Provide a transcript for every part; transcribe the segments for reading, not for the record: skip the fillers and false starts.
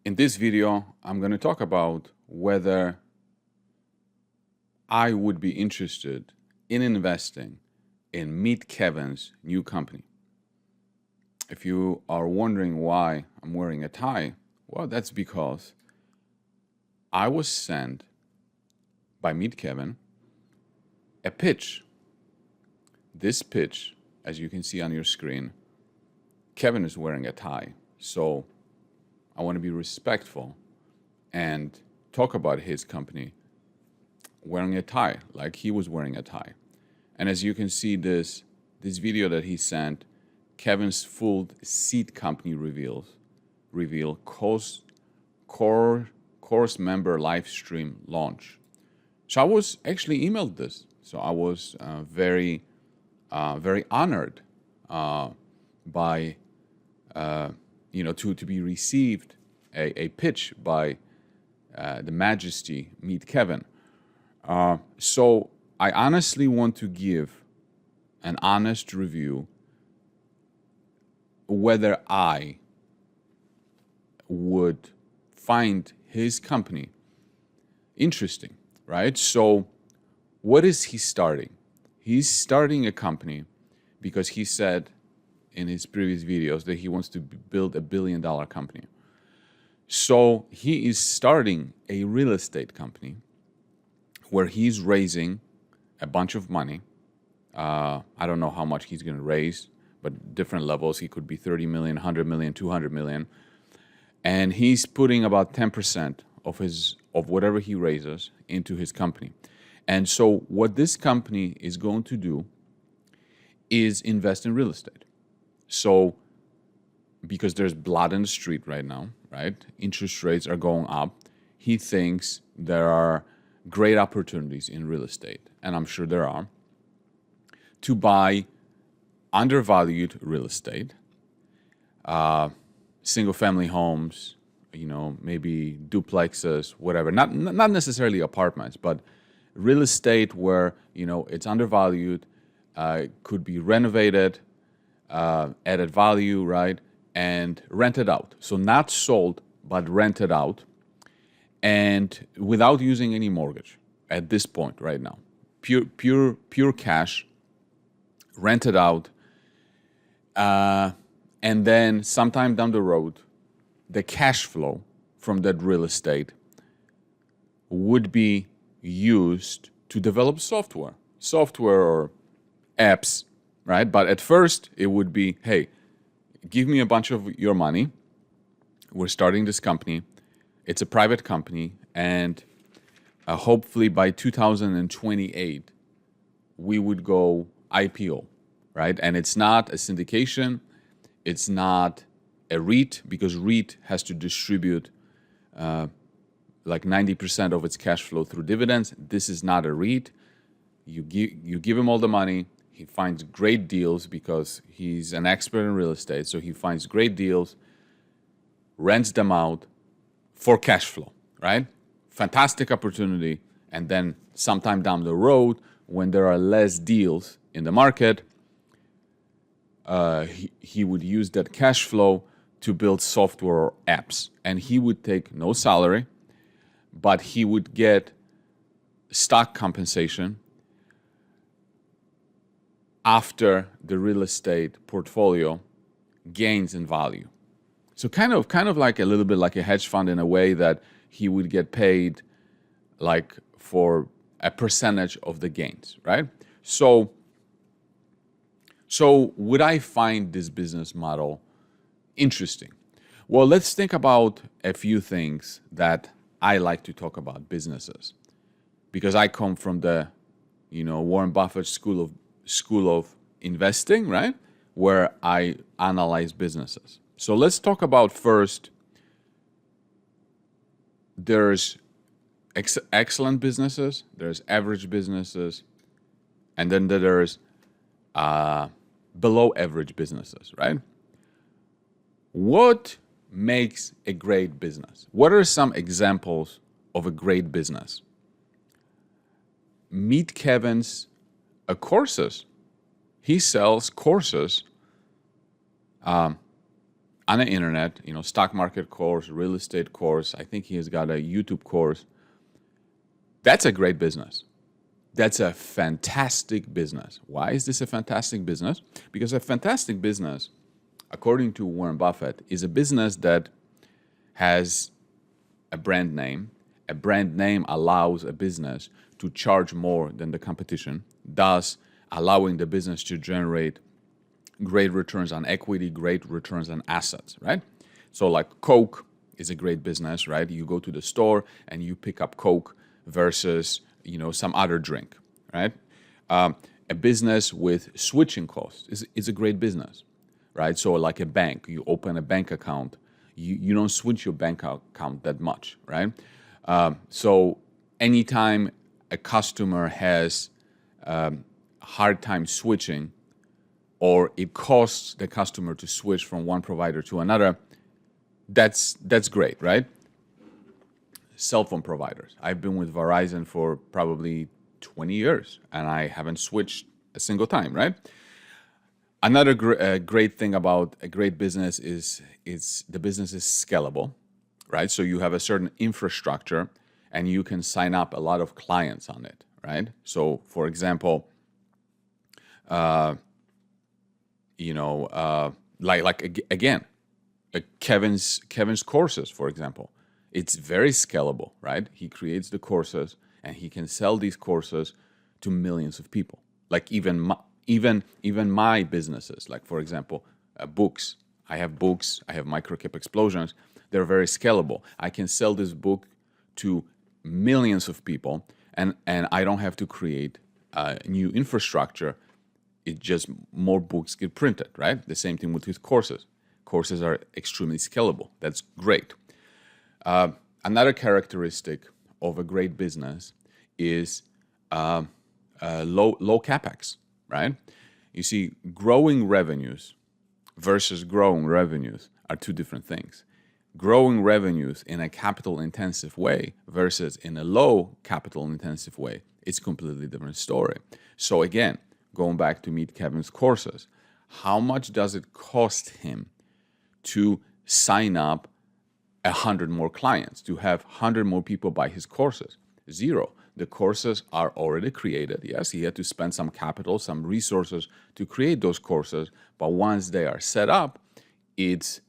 In this video, I'm going to talk about whether I would be interested in investing in Meet Kevin's new company. If you are wondering why I'm wearing a tie, well, that's because I was sent by Meet Kevin a pitch. This pitch, as you can see on your screen, Kevin is wearing a tie. So I want to be respectful and talk about his company wearing a tie, like he was wearing a tie. And as you can see, this video that he sent, Kevin's full seed company reveal course member live stream launch. So I was actually emailed this. So I was very honored by to be received a pitch by the Majesty Meet Kevin. So I honestly want to give an honest review whether I would find his company interesting, right? So what is he starting? He's starting a company because he said in his previous videos that he wants to build $1 billion company. So he is starting a real estate company where he's raising a bunch of money. I don't know how much he's going to raise, but different levels. He could be 30 million, 100 million, 200 million. And he's putting about 10% of whatever he raises into his company. And so what this company is going to do is invest in real estate. So because there's blood in the street right now, right? Interest rates are going up. He thinks there are great opportunities in real estate, and I'm sure there are, to buy undervalued real estate, single-family homes, maybe duplexes, whatever. Not necessarily apartments, but real estate where it's undervalued, could be renovated, added value, right, and rented out. So not sold, but rented out, and without using any mortgage at this point right now. Pure cash, rented out, and then sometime down the road, the cash flow from that real estate would be used to develop software or apps, right? But at first, it would be, hey, give me a bunch of your money. We're starting this company. It's a private company, and hopefully by 2028, we would go IPO, right? And it's not a syndication. It's not a REIT, because REIT has to distribute like 90% of its cash flow through dividends. This is not a REIT. You give him all the money. He finds great deals because he's an expert in real estate. So he finds great deals, rents them out for cash flow, right? Fantastic opportunity. And then sometime down the road, when there are less deals in the market, he would use that cash flow to build software or apps. And he would take no salary, but he would get stock compensation after the real estate portfolio gains in value. So kind of like a little bit like a hedge fund in a way that he would get paid like for a percentage of the gains, right? So would I find this business model interesting? Well, let's think about a few things that I like to talk about businesses, because I come from the, Warren Buffett school of investing, right? Where I analyze businesses. So let's talk about first, there's excellent businesses, there's average businesses, and then there's below average businesses, right? What makes a great business? What are some examples of a great business? Meet Kevin's courses. He sells courses on the internet, stock market course, real estate course. I think he has got a YouTube course. That's a great business. That's a fantastic business. Why is this a fantastic business? Because a fantastic business, according to Warren Buffett, is a business that has a brand name. A brand name allows a business to charge more than the competition, thus allowing the business to generate great returns on equity, great returns on assets, right? So like Coke is a great business, right? You go to the store and you pick up Coke versus, some other drink, right? A business with switching costs is a great business, right? So like a bank, you open a bank account, you don't switch your bank account that much, right? So anytime a customer has a hard time switching, or it costs the customer to switch from one provider to another, that's great, right? Cell phone providers. I've been with Verizon for probably 20 years, and I haven't switched a single time, right? Another great thing about a great business is the business is scalable, right? So you have a certain infrastructure, and you can sign up a lot of clients on it, right? So, for example, again, Kevin's courses, for example, it's very scalable, right? He creates the courses and he can sell these courses to millions of people. Like even my businesses, like for example, books. I have books. I have Microcap Explosions. They're very scalable. I can sell this book to millions of people, and I don't have to create new infrastructure. It just more books get printed, right? The same thing with courses. Courses are extremely scalable. That's great. Another characteristic of a great business is low capex, right? You see, growing revenues versus growing revenues are two different things. Growing revenues in a capital-intensive way versus in a low capital-intensive way, it's a completely different story. So again, going back to Meet Kevin's courses, how much does it cost him to sign up 100 more clients, to have 100 more people buy his courses? Zero. The courses are already created. Yes, he had to spend some capital, some resources to create those courses, but once they are set up, it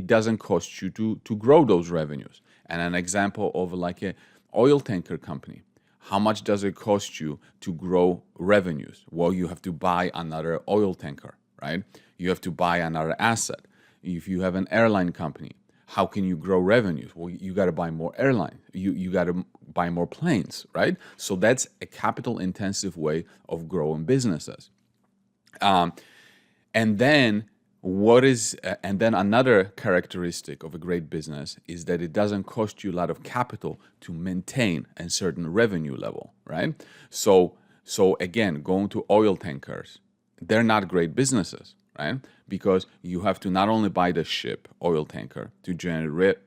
doesn't cost you to grow those revenues. And an example of like a oil tanker company. How much does it cost you to grow revenues? Well, you have to buy another oil tanker, right? You have to buy another asset. If you have an airline company, how can you grow revenues? Well, you got to buy more airlines. You got to buy more planes, right? So that's a capital-intensive way of growing businesses. And then another characteristic of a great business is that it doesn't cost you a lot of capital to maintain a certain revenue level, right? So again, going to oil tankers, they're not great businesses, right? Because you have to not only buy the ship, oil tanker, to generate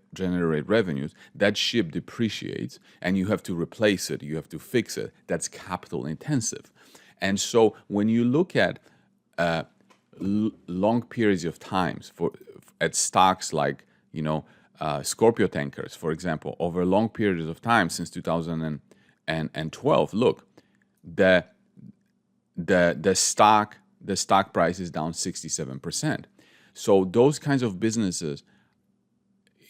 revenues. That ship depreciates, and you have to replace it. You have to fix it. That's capital intensive. And so when you look at long periods of times at stocks like Scorpio tankers, for example, over long periods of time since 2012, look, the stock price is down 67%. So those kinds of businesses,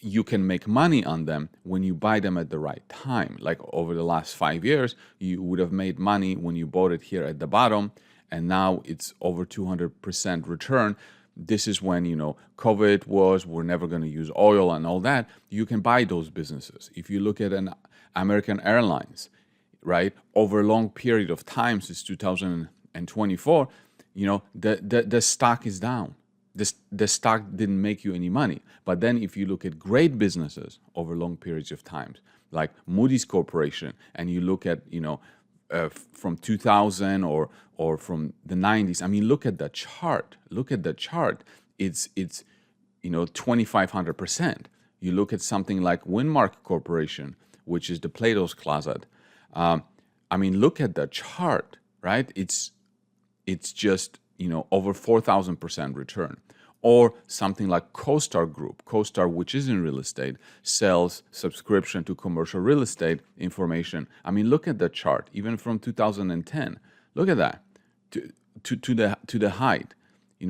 you can make money on them when you buy them at the right time. Like over the last 5 years, you would have made money when you bought it here at the bottom, and now it's over 200% return. This is when, COVID was, we're never going to use oil and all that. You can buy those businesses. If you look at an American Airlines, right, over a long period of time since 2024, the stock is down. The stock didn't make you any money. But then if you look at great businesses over long periods of time, like Moody's Corporation, and you look at, from 2000 or from the 90s, I mean, look at the chart. It's 2,500%. You look at something like Winmark Corporation, which is the Plato's Closet. Look at the chart, right? It's just, over 4,000% return. Or something like CoStar Group. CoStar, which is in real estate, sells subscription to commercial real estate information. I mean, look at the chart, even from 2010. Look at that, to the height,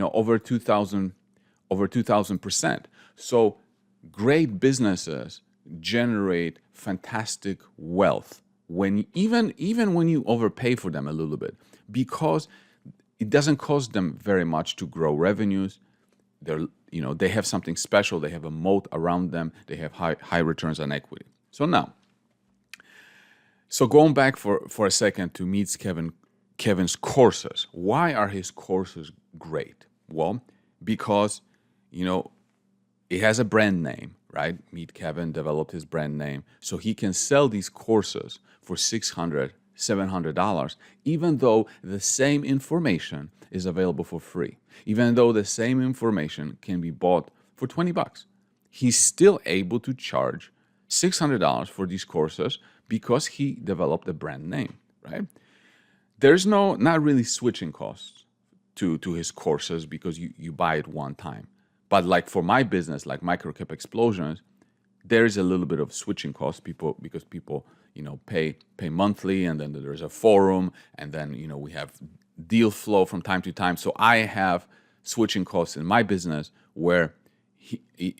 over 2,000%. So great businesses generate fantastic wealth even when you overpay for them a little bit, because it doesn't cost them very much to grow revenues. They have something special. They have a moat around them. They have high returns on equity. So going back for a second to meet Kevin's courses. Why are his courses great? Well, because it has a brand name, right? Meet Kevin developed his brand name, so he can sell these courses for $600, $700, even though the same information is available for free. Even though the same information can be bought for $20, he's still able to charge $600 for these courses because he developed a brand name, right? There's not really switching costs to his courses because you buy it one time. But like for my business, like Microcap Explosions, there is a little bit of switching costs because people pay monthly, and then there's a forum, and then we have deal flow from time to time. So I have switching costs in my business where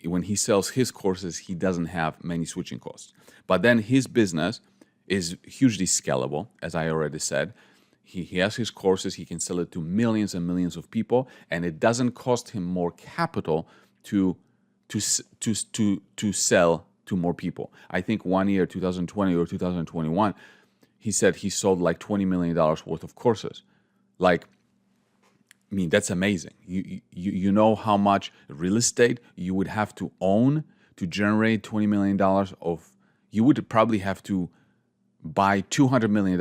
when he sells his courses, he doesn't have many switching costs. But then his business is hugely scalable, as I already said. He has his courses, he can sell it to millions and millions of people, and it doesn't cost him more capital to sell to more people. I think one year, 2020 or 2021, he said he sold like $20 million worth of courses. That's amazing. You know how much real estate you would have to own to generate $20 million you would probably have to buy $200 million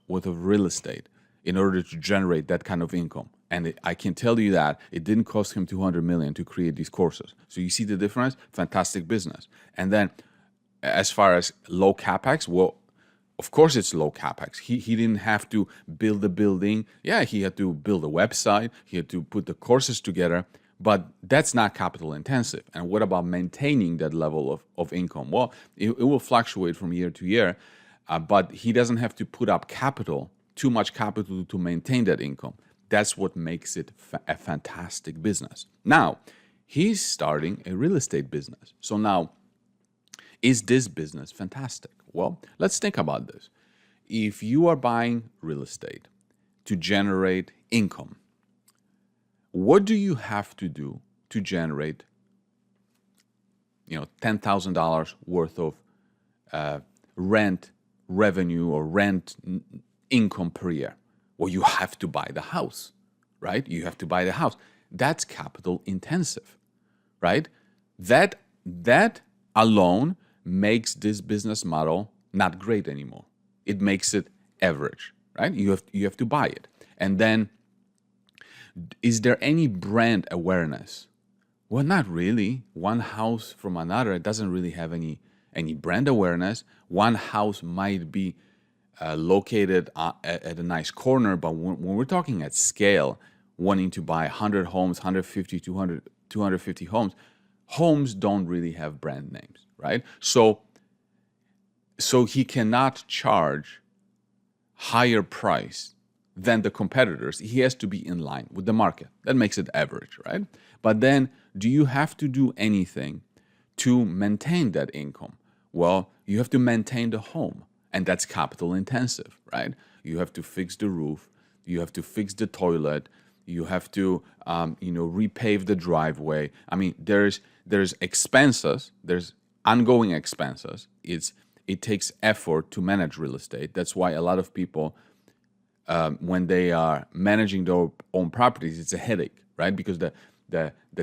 worth of real estate in order to generate that kind of income. And I can tell you that it didn't cost him $200 million to create these courses. So you see the difference? Fantastic business. And then as far as low capex, well, of course it's low capex. He didn't have to build a building. Yeah, he had to build a website. He had to put the courses together. But that's not capital intensive. And what about maintaining that level of income? Well, it will fluctuate from year to year, but he doesn't have to put up too much capital to maintain that income. That's what makes it a fantastic business. Now, he's starting a real estate business. So now, is this business fantastic? Well, let's think about this. If you are buying real estate to generate income, what do you have to do to generate, $10,000 worth of rent revenue or rent income per year? Well, you have to buy the house, right? You have to buy the house. That's capital intensive, right? That alone makes this business model not great anymore. It makes it average, right? You have to buy it. And then, is there any brand awareness? Well, not really. One house from another doesn't really have any brand awareness. One house might be located at a nice corner, but when we're talking at scale, wanting to buy 100 homes, 150, 200, 250 homes don't really have brand names, right? So he cannot charge higher price than the competitors. He has to be in line with the market. That makes it average, right? But then, do you have to do anything to maintain that income? Well, you have to maintain the home, and that's capital intensive, right? You have to fix the roof, you have to fix the toilet, you have to repave the driveway. I mean, there's expenses, there's ongoing expenses. It takes effort to manage real estate. That's why a lot of people, when they are managing their own properties, it's a headache, right? Because the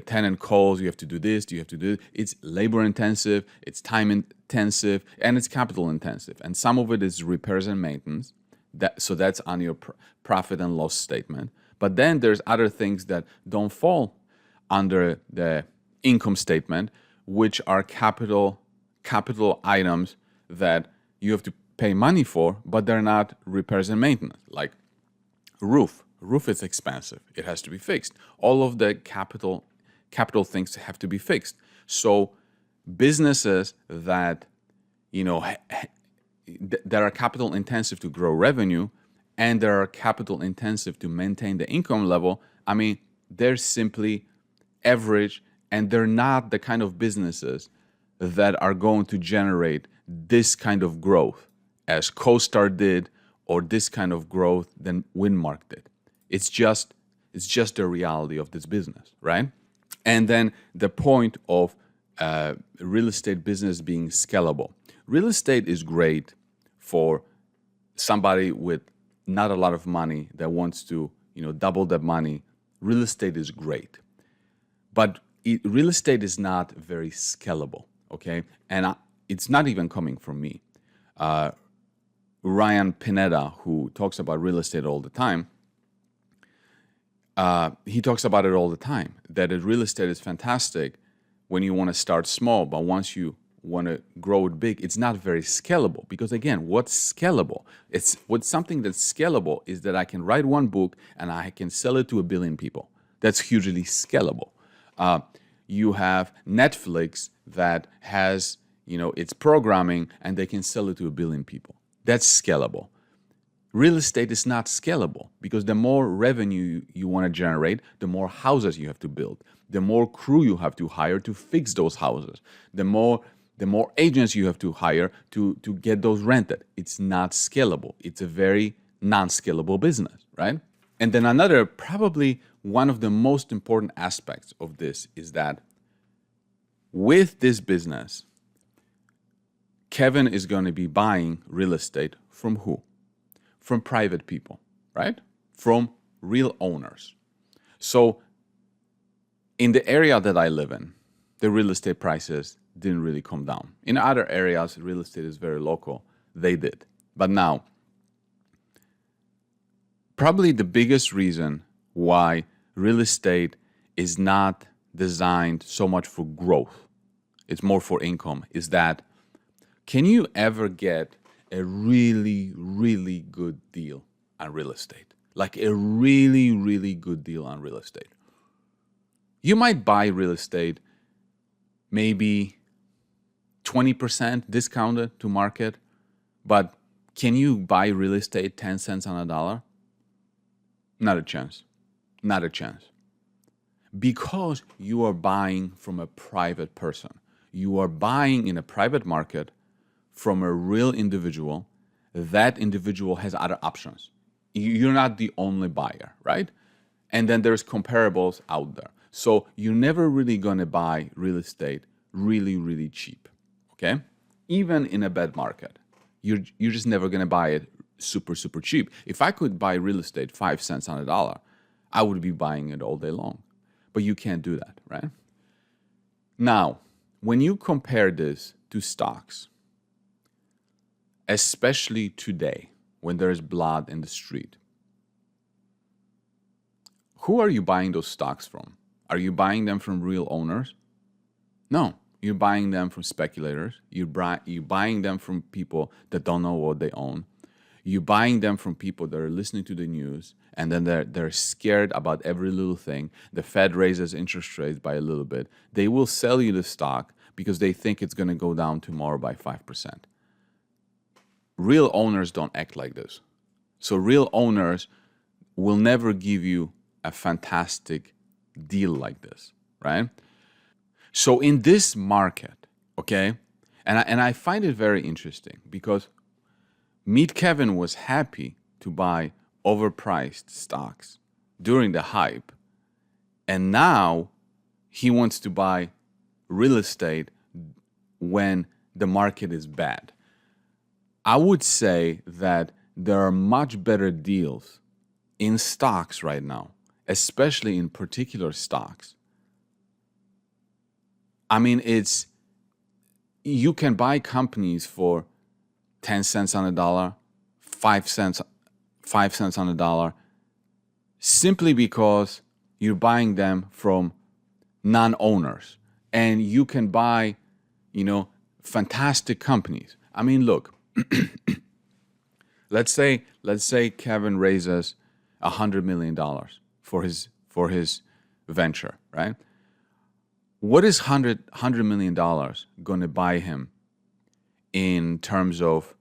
tenant calls, you have to do this, you have to do this. It's labor intensive, it's time intensive, and it's capital intensive. And some of it is repairs and maintenance. So that's on your profit and loss statement. But then there's other things that don't fall under the income statement, which are capital items that you have to pay money for, but they're not repairs and maintenance, like roof roof is expensive. It has to be fixed. All of the capital things have to be fixed. So businesses that that are capital intensive to grow revenue and that are capital intensive to maintain the income level, I mean, they're simply average, and they're not the kind of businesses that are going to generate this kind of growth as CoStar did, or this kind of growth than Winmark did. It's just the reality of this business, right? And then the point of real estate business being scalable. Real estate is great for somebody with not a lot of money that wants to, double that money. Real estate is great, but real estate is not very scalable. Okay, and it's not even coming from me. Ryan Pineda, who talks about real estate all the time, he talks about it all the time, that real estate is fantastic when you want to start small, but once you want to grow it big, it's not very scalable. Because again, what's scalable? What's something that's scalable is that I can write one book and I can sell it to 1 billion people. That's hugely scalable. You have Netflix that has, its programming, and they can sell it to 1 billion people. That's scalable. Real estate is not scalable, because the more revenue you want to generate, the more houses you have to build, the more crew you have to hire to fix those houses, the more agents you have to hire to get those rented. It's not scalable. It's a very non-scalable business, right? And then another, probably one of the most important aspects of this is that with this business, Kevin is going to be buying real estate from who? From private people, right? From real owners. So in the area that I live in, the real estate prices didn't really come down. In other areas, real estate is very local. They did. But now, probably the biggest reason why real estate is not designed so much for growth, it's more for income, is that can you ever get a really, really good deal on real estate? Like a really, really good deal on real estate. You might buy real estate maybe 20% discounted to market, but can you buy real estate 10 cents on a dollar? Not a chance. Not a chance. Because you are buying from a private person. You are buying in a private market from a real individual. That individual has other options. You're not the only buyer, right? And then there's comparables out there. So you're never really going to buy real estate really, really cheap, okay? Even in a bad market, you're just never going to buy it super, super cheap. If I could buy real estate 5 cents on a dollar, I would be buying it all day long. But you can't do that, right? Now, when you compare this to stocks, especially today when there's blood in the street, who are you buying those stocks from? Are you buying them from real owners? No, you're buying them from speculators. You're buying them from people that don't know what they own. You're buying them from people that are listening to the news, and then they're scared about every little thing. The Fed raises interest rates by a little bit. They will sell you the stock because they think it's going to go down tomorrow by 5%. Real owners don't act like this. So real owners will never give you a fantastic deal like this, right? So in this market, okay, and I find it very interesting because Meet Kevin was happy to buy overpriced stocks during the hype, and now he wants to buy real estate when the market is bad. I would say that there are much better deals in stocks right now, especially in particular stocks. I mean, you can buy companies for 10 cents on a dollar, 5 cents on a dollar, simply because you're buying them from non-owners. And you can buy, fantastic companies. I mean, look, let's say Kevin raises, $100 million for his venture, right? What is $100 million going to buy him in terms of,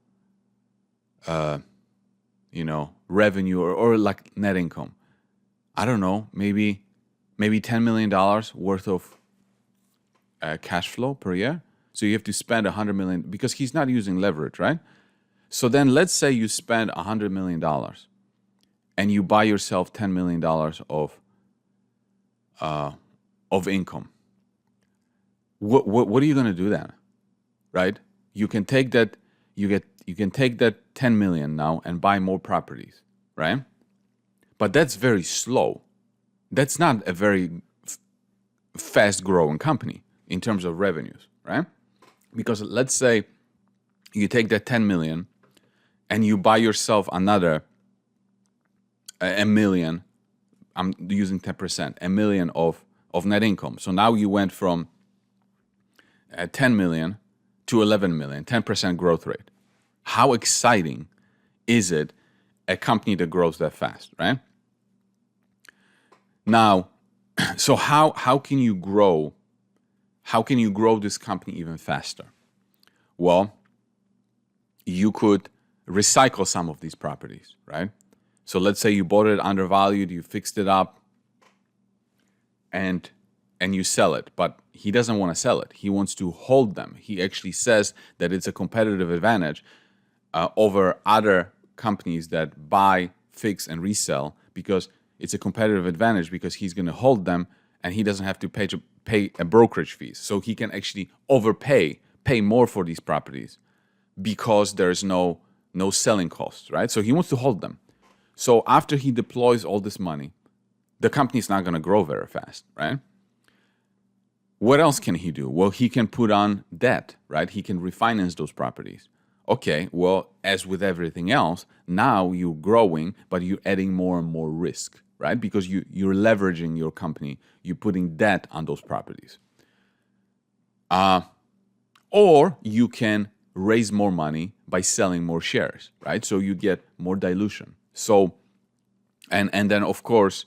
revenue or like net income? I don't know, maybe $10 million worth of cash flow per year. So you have to spend $100 million because he's not using leverage, right? So then let's say you spend $100 million and you buy yourself $10 million of income. What are you going to do then, right? You can take that you can take that 10 million now and buy more properties, right? But that's very slow. That's not a very fast growing company in terms of revenues, right? Because let's say you take that 10 million and you buy yourself another a million. I'm using 10%, a million of net income. So now you went from 10 million to 11 million, 10% growth rate. How exciting is it, a company that grows that fast, right? Now, so how can you grow? How can you grow this company even faster? Well, you could recycle some of these properties, right? So let's say you bought it undervalued, you fixed it up, and you sell it, but he doesn't want to sell it. He wants to hold them. He actually says that it's a competitive advantage over other companies that buy, fix, and resell, because it's a competitive advantage because he's going to hold them and he doesn't have to pay a brokerage fees. So he can actually pay more for these properties because there's no selling costs, right? So he wants to hold them. So after he deploys all this money, the company's not going to grow very fast, right? What else can he do? Well, he can put on debt, right? He can refinance those properties. Okay, well, as with everything else, now you're growing, but you're adding more and more risk, right? Because you're leveraging your company. You're putting debt on those properties. Or you can raise more money by selling more shares, right? So you get more dilution. So, and then, of course,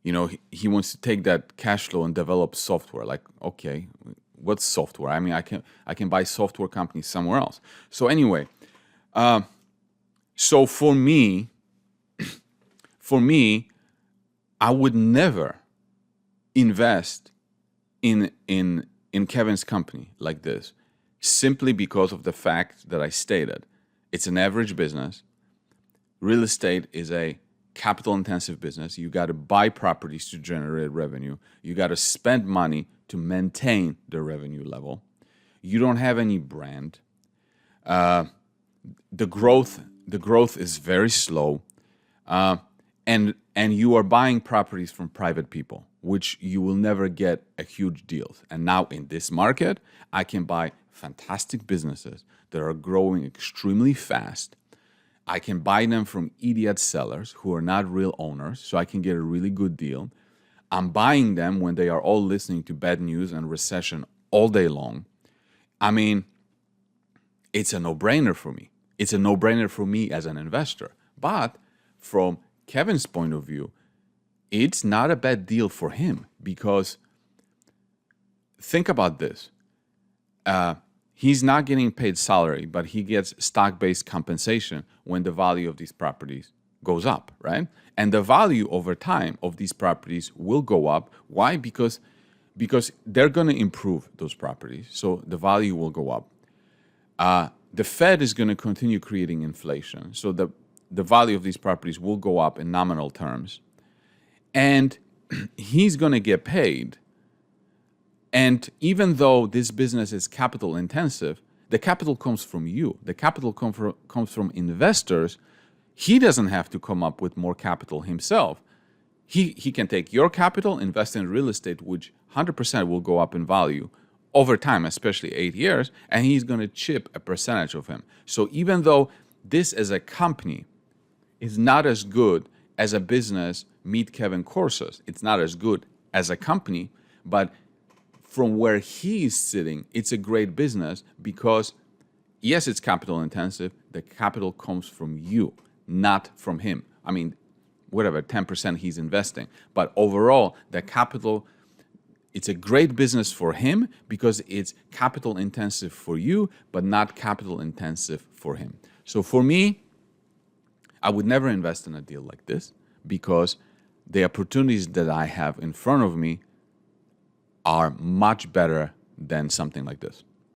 he wants to take that cash flow and develop software. Like, okay, what's software? I mean, I can buy software companies somewhere else. So anyway, so for me, I would never invest in Kevin's company like this, simply because of the fact that I stated. It's an average business. Real estate is a capital-intensive business. You got to buy properties to generate revenue. You got to spend money to maintain the revenue level. You don't have any brand. The growth is very slow, and you are buying properties from private people, which you will never get a huge deals. And now in this market, I can buy fantastic businesses that are growing extremely fast. I can buy them from idiot sellers who are not real owners, so I can get a really good deal. I'm buying them when they are all listening to bad news and recession all day long. I mean, it's a no-brainer for me. It's a no-brainer for me as an investor. But from Kevin's point of view, it's not a bad deal for him, because think about this. He's not getting paid salary, but he gets stock-based compensation when the value of these properties goes up, right? And the value over time of these properties will go up. Why? Because they're going to improve those properties, so the value will go up. The Fed is going to continue creating inflation, so the value of these properties will go up in nominal terms. And he's going to get paid. And even though this business is capital intensive, the capital comes from you. The capital comes from investors. He doesn't have to come up with more capital himself. He can take your capital, invest in real estate, which 100% will go up in value over time, especially 8 years, and he's going to chip a percentage of him. So even though this as a company is not as good as a business, meet Kevin courses, it's not as good as a company, but from where he's sitting, it's a great business because, yes, it's capital intensive. The capital comes from you, not from him. I mean, whatever 10% he's investing. But overall, the capital, it's a great business for him because it's capital intensive for you, but not capital intensive for him. So for me, I would never invest in a deal like this because the opportunities that I have in front of me are much better than something like this.